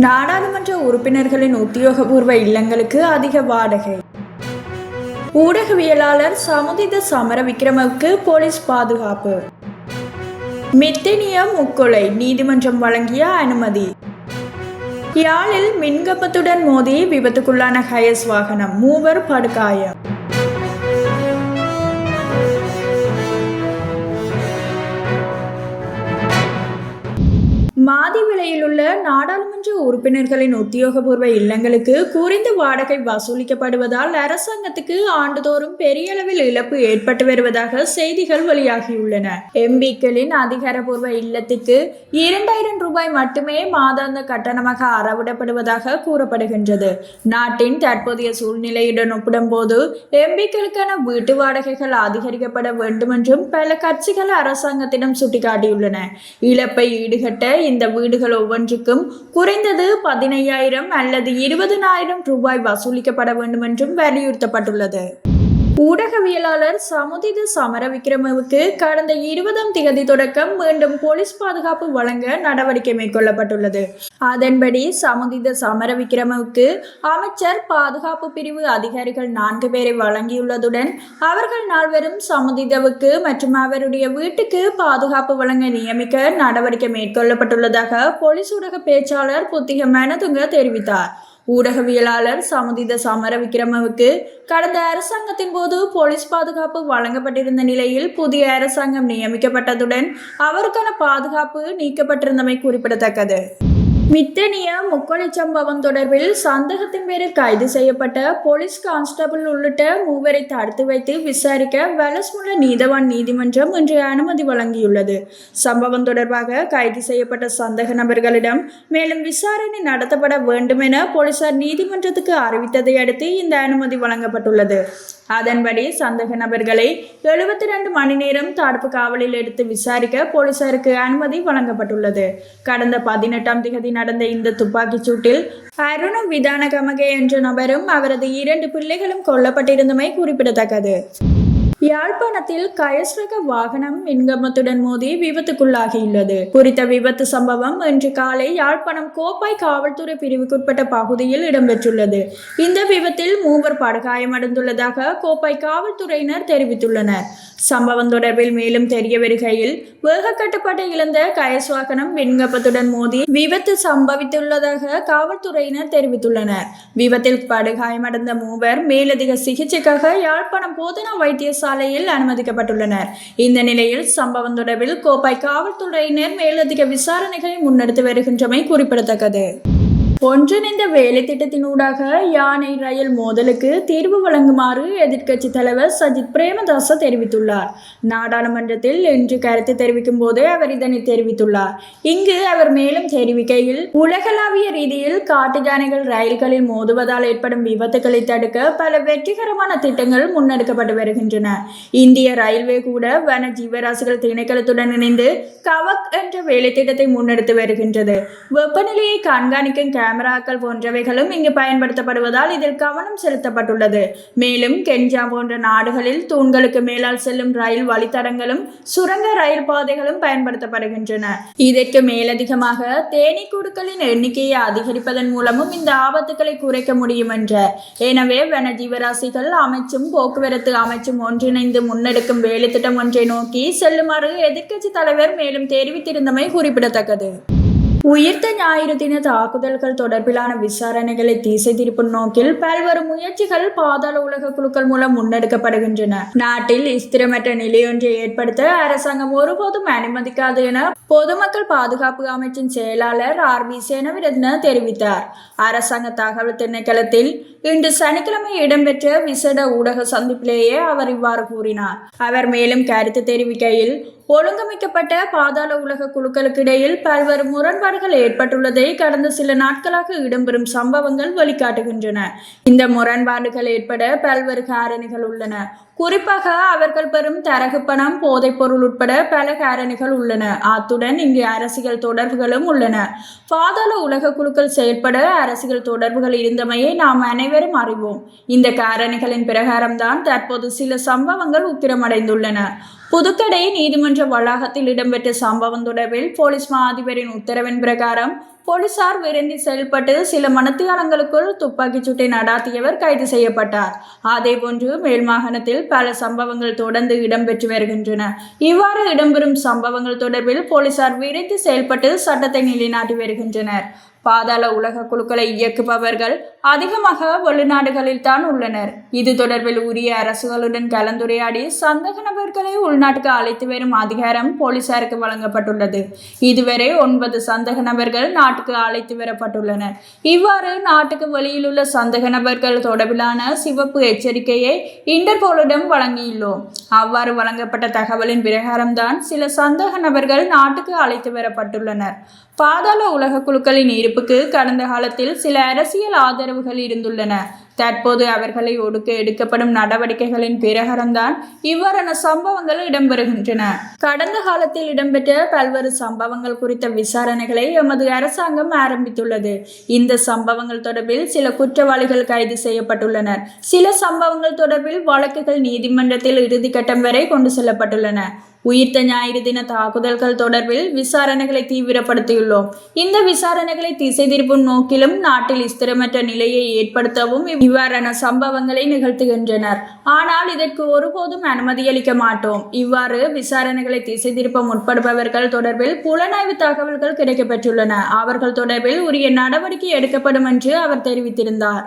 நாடாளுமன்ற உறுப்பினர்களின் உத்தியோகபூர்வ இல்லங்களுக்கு அதிக வாடகை. ஊடகவியலாளர் சமுதித சமரவிக்ரமவுக்கு போலீஸ் பாதுகாப்பு. மித்தனிய முக்கொலை நீதிமன்றம் வழங்கிய அனுமதி. யாழில் மின்கம்பத்துடன் மோதி விபத்துக்குள்ளான ஹயஸ் வாகனம், மூவர் படுகாயம். மாதி விலையிலுள்ள நாடாளுமன்ற உறுப்பினர்களின் உத்தியோகபூர்வ இல்லங்களுக்கு குறைந்த வாடகை வசூலிக்கப்படுவதால் அரசாங்கத்துக்கு ஆண்டுதோறும் பெரிய அளவில் இழப்பு ஏற்பட்டு வருவதாக செய்திகள் வெளியாகியுள்ளன. எம்பிக்களின் அதிகாரப்பூர்வ இல்லத்துக்கு 2000 ரூபாய் மட்டுமே மாதாந்த கட்டணமாக அறவிடப்படுவதாக கூறப்படுகின்றது. நாட்டின் தற்போதைய சூழ்நிலையுடன் ஒப்பிடும்போது எம்பிக்களுக்கான வீட்டு வாடகைகள் அதிகரிக்கப்பட வேண்டும் என்றும் பல கட்சிகள் அரசாங்கத்திடம் சுட்டிக்காட்டியுள்ளன. இழப்பை ஈடுகட்ட இந்த வீடுகள் ஒவ்வொன்றுக்கும் குறைந்தது 15,000 அல்லது 20,000 ரூபாய் வசூலிக்கப்பட வேண்டும் என்றும் வலியுறுத்தப்பட்டுள்ளது. ஊடகவியலாளர் சமுதித சமரவிக்ரமவுக்கு கடந்த 20ஆம் தேதி தொடக்கம் மீண்டும் போலீஸ் பாதுகாப்பு வழங்க நடவடிக்கை மேற்கொள்ளப்பட்டுள்ளது. அதன்படி சமுதித சமரவிக்ரமவுக்கு அமைச்சர் பாதுகாப்பு பிரிவு அதிகாரிகள் 4 பேரை வழங்கியுள்ளதுடன் அவர்கள் நால்வரும் சமுதிதவுக்கு மற்றும் அவருடைய வீட்டுக்கு பாதுகாப்பு வழங்க நியமிக்க நடவடிக்கை மேற்கொள்ளப்பட்டுள்ளதாக போலீஸ் ஊடக பேச்சாளர் புத்திக மனதுங்க தெரிவித்தார். ஊடகவியலாளர் சமுதித சமரவிக்ரமவுக்கு கடந்த அரசாங்கத்தின் போது போலீஸ் பாதுகாப்பு வழங்கப்பட்டிருந்த நிலையில் புதிய அரசாங்கம் நியமிக்கப்பட்டதுடன் அவருக்கான பாதுகாப்பு நீக்கப்பட்டிருந்தமை குறிப்பிடத்தக்கது. மித்தனிய முக்கொலை சம்பவம் தொடர்பில் சந்தேகத்தின் பேரில் கைது செய்யப்பட்ட போலீஸ் கான்ஸ்டபிள் உள்ளிட்ட 3 பேரை தடுத்து வைத்து விசாரிக்க வலஸ்முல்ல நீதவான் நீதிமன்றம் இன்று அனுமதி வழங்கியுள்ளது. சம்பவம் தொடர்பாக கைது செய்யப்பட்ட சந்தேக நபர்களிடம் மேலும் விசாரணை நடத்தப்பட வேண்டும் என போலீசார் நீதிமன்றத்துக்கு அறிவித்ததை அடுத்து இந்த அனுமதி வழங்கப்பட்டுள்ளது. அதன்படி சந்தேக நபர்களை 72 மணி நேரம் தடுப்பு காவலில் எடுத்து விசாரிக்க போலீசாருக்கு அனுமதி வழங்கப்பட்டுள்ளது. கடந்த 18ஆம் தேதி நடந்த இந்த துப்பாக்கிச் சூட்டில் அருண விதானகமகே என்ற நபரும் அவரது 2 பிள்ளைகளும் கொல்லப்பட்டிருந்தமை குறிப்பிடத்தக்கது. யாழ்ப்பாணத்தில் கயஸ் ரக வாகனம் மின்கம்பத்துடன் மோதி விபத்துக்குள்ளாகியுள்ளது. குறித்த விபத்து சம்பவம் இன்று காலை யாழ்ப்பாணம் கோப்பாய் காவல்துறை பிரிவுக்குட்பட்ட பகுதியில் இடம்பெற்றுள்ளது. இந்த விபத்தில் 3 படுகாயமடைந்துள்ளதாக கோப்பாய் காவல்துறையினர் தெரிவித்துள்ளனர். சம்பவம் தொடர்பில் மேலும் தெரிய வருகையில் வேக கட்டுப்பாட்டை இழந்த கயஸ் வாகனம் மின்கம்பத்துடன் மோதி விபத்து சம்பவித்துள்ளதாக காவல்துறையினர் தெரிவித்துள்ளனர். விபத்தில் படுகாயமடைந்த 3 மேலதிக சிகிச்சைக்காக யாழ்ப்பாணம் போதனா வைத்தியசாலையில் அனுமதிக்கப்பட்டுள்ளனர். இந்த நிலையில் சம்பவம் தொடர்பில் கோப்பாய் காவல்துறையினர் மேலதிக விசாரணைகளை முன்னெடுத்து வருகின்றமை குறிப்பிடத்தக்கது. ஒன்றிணைந்த வேலை திட்டத்தினூடாக யானை ரயில் மோதலுக்கு தீர்வு வழங்குமாறு எதிர்க்கட்சி தலைவர் சஜித் பிரேமதாச தெரிவித்துள்ளார். நாடாளுமன்றத்தில் இன்று கருத்து தெரிவிக்கும் போது அவர் இதனை தெரிவித்துள்ளார். இங்கு அவர் மேலும் தெரிவிக்கையில், உலகளாவிய ரீதியில் காட்டு யானைகள் ரயில்களில் மோதுவதால் ஏற்படும் விபத்துக்களை தடுக்க பல வெற்றிகரமான திட்டங்கள் முன்னெடுக்கப்பட்டு வருகின்றன. இந்திய ரயில்வே கூட வன ஜீவராசிகள் திணைக்களத்துடன் இணைந்து கவக் என்ற வேலை திட்டத்தை முன்னெடுத்து வருகின்றது. வெப்பநிலையை கண்காணிக்கும் கேமராக்கள் போன்றவைகளும் இங்கு பயன்படுத்தப்படுவதால் இதில் கவனம் செலுத்தப்பட்டுள்ளது. மேலும் கென்யா போன்ற நாடுகளில் தூண்களுக்கு மேலால் செல்லும் ரயில் வழித்தடங்களும் சுரங்க ரயில் பாதைகளும் பயன்படுத்தப்படுகின்றன. இதற்கு மேலதிகமாக தேனீக்கூடுகளின் எண்ணிக்கையை அதிகரிப்பதன் மூலமும் இந்த ஆபத்துக்களை குறைக்க முடியும் என்றார். எனவே வன ஜீவராசிகள் அமைச்சும் போக்குவரத்து அமைச்சும் ஒன்றிணைந்து முன்னெடுக்கும் வேலை திட்டம் ஒன்றை நோக்கி செல்லுமாறு எதிர்க்கட்சி தலைவர் மேலும் தெரிவித்திருந்தமை குறிப்பிடத்தக்கது. உயிர்த்த ஞாயிறு தின தாக்குதல்கள் தொடர்பிலான விசாரணைகளை திசை திருப்பும் நோக்கில் பல்வேறு முயற்சிகள் பாதாள உலக குழுக்கள் மூலம் முன்னெடுக்கப்படுகின்றன. நாட்டில் ஸ்திரமற்ற நிலையொன்றை ஏற்படுத்த அரசாங்கம் ஒருபோதும் அனுமதிக்காது என பொதுமக்கள் பாதுகாப்பு அமைச்சின் செயலாளர் RB சேனவிரத்ன தெரிவித்தார். அரசாங்க தகவல் திணைக்களத்தில் இன்று சனிக்கிழமை இடம்பெற்ற விசேட ஊடக சந்திப்பிலேயே அவர் இவ்வாறு கூறினார். அவர் மேலும் கருத்து தெரிவிக்கையில், ஒழுங்கமைக்கப்பட்ட பாதாள உலக குழுக்களுக்கு இடையில் பல்வேறு முரண்பாடுகள் ஏற்பட்டுள்ளதை கடந்த சில நாட்களாக இடம்பெறும் சம்பவங்கள் வழிகாட்டுகின்றன. இந்த முரண்பாடுகள் ஏற்பட பல்வேறு காரணிகள் உள்ளன. குறிப்பாக அவர்கள் பெறும் தரகு பணம், போதைப் பொருள் உட்பட பல காரணிகள் உள்ளன. அத்துடன் இங்கு அரசியல் தொடர்புகளும் உள்ளன. பாதாள உலக குழுக்கள் செயல்பட அரசியல் தொடர்புகள் இருந்தமையை நாம் அனைவரும் அறிவோம். இந்த காரணிகளின் பிரகாரம்தான் தற்போது சில சம்பவங்கள் உக்கிரமடைந்துள்ளன. புதுக்கடை நீதிமன்ற வளாகத்தில் இடம்பெற்ற சம்பவம் தொடர்பில் போலீஸ் மா அதிபரின் உத்தரவின் பிரகாரம் போலீசார் விரைந்து செயல்பட்டு சில மணித்தியாலங்களுக்குள் துப்பாக்கிச் சூட்டை நடாத்தியவர் கைது செய்யப்பட்டார். அதேபோன்று மேல் மாகாணத்தில் பல சம்பவங்கள் தொடர்ந்து இடம்பெற்று வருகின்றன. இவ்வாறு இடம்பெறும் சம்பவங்கள் தொடர்பில் போலீசார் விரைந்து செயல்பட்டு சட்டத்தை நிலைநாட்டி வருகின்றனர். பாதாள உலக குழுக்களை இயக்குபவர்கள் அதிகமாக வெளிநாடுகளில் தான் உள்ளனர். இது தொடர்பில் உரிய அரசுகளுடன் கலந்துரையாடி சந்தேக நபர்களை உள்நாட்டுக்கு அழைத்து வரும் அதிகாரம் போலீசாருக்கு வழங்கப்பட்டுள்ளது. இதுவரை 9 சந்தேக நபர்கள் நாட்டுக்கு அழைத்து வரப்பட்டுள்ளனர். இவ்வாறு நாட்டுக்கு வெளியிலுள்ள சந்தேக நபர்கள் தொடர்பிலான சிவப்பு எச்சரிக்கையை இன்டர்போலிடம் வழங்கியுள்ளோம். அவ்வாறு வழங்கப்பட்ட தகவலின் பிரகாரம்தான் சில சந்தேக நபர்கள் நாட்டுக்கு அழைத்து வரப்பட்டுள்ளனர். பாதாள உலக குழுக்களின் இருப்புக்கு கடந்த காலத்தில் சில அரசியல் ஆதரவுகள் இருந்துள்ளன. தற்போது அவர்களை ஒடுக்க எடுக்கப்படும் நடவடிக்கைகளின் பிரகாரம்தான் இவ்வாறான சம்பவங்கள் இடம்பெறுகின்றன. கடந்த காலத்தில் இடம்பெற்ற பல்வேறு சம்பவங்கள் குறித்த விசாரணைகளை எமது அரசாங்கம் ஆரம்பித்துள்ளது. இந்த சம்பவங்கள் தொடர்பில் சில குற்றவாளிகள் கைது செய்யப்பட்டுள்ளனர். சில சம்பவங்கள் தொடர்பில் வழக்குகள் நீதிமன்றத்தில் இறுதிக்கட்டம் வரை கொண்டு செல்லப்பட்டுள்ளன. உயிர்த்த ஞாயிறு தின தாக்குதல்கள் தொடர்பில் விசாரணைகளை தீவிரப்படுத்தியுள்ளோம். இந்த விசாரணைகளை திசை திருப்பும் நோக்கிலும் நாட்டில் ஸ்திரமற்ற நிலையை ஏற்படுத்தவும் இவ்வாறான சம்பவங்களை நிகழ்த்துகின்றனர். ஆனால் இதற்கு ஒருபோதும் அனுமதியளிக்க மாட்டோம். இவ்வாறு விசாரணைகளை திசை திருப்ப முற்படுபவர்கள் தொடர்பில் புலனாய்வு தகவல்கள் கிடைக்கப்பெற்றுள்ளன. அவர்கள் தொடர்பில் உரிய நடவடிக்கை எடுக்கப்படும் என்று அவர் தெரிவித்திருந்தார்.